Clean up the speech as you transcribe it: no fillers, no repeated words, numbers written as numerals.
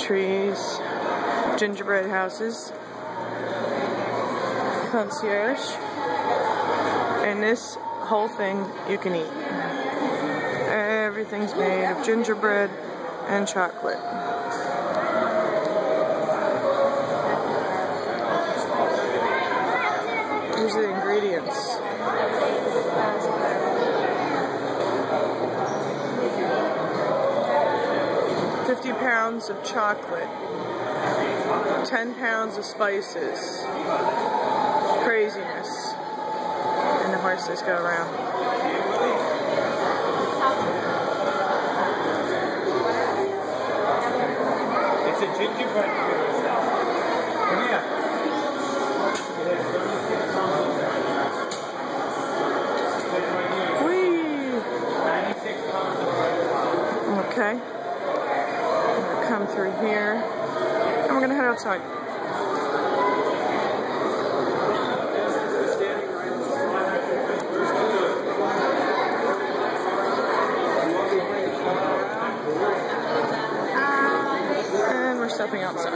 trees, gingerbread houses, concierge, and this whole thing you can eat. Everything's made of gingerbread and chocolate. These are the ingredients. 50 pounds of chocolate, 10 pounds of spices, craziness, and the horses go around. It's a gingerbread. Come here. Whee! Okay. Come through here, and we're gonna head outside. And we're stepping outside.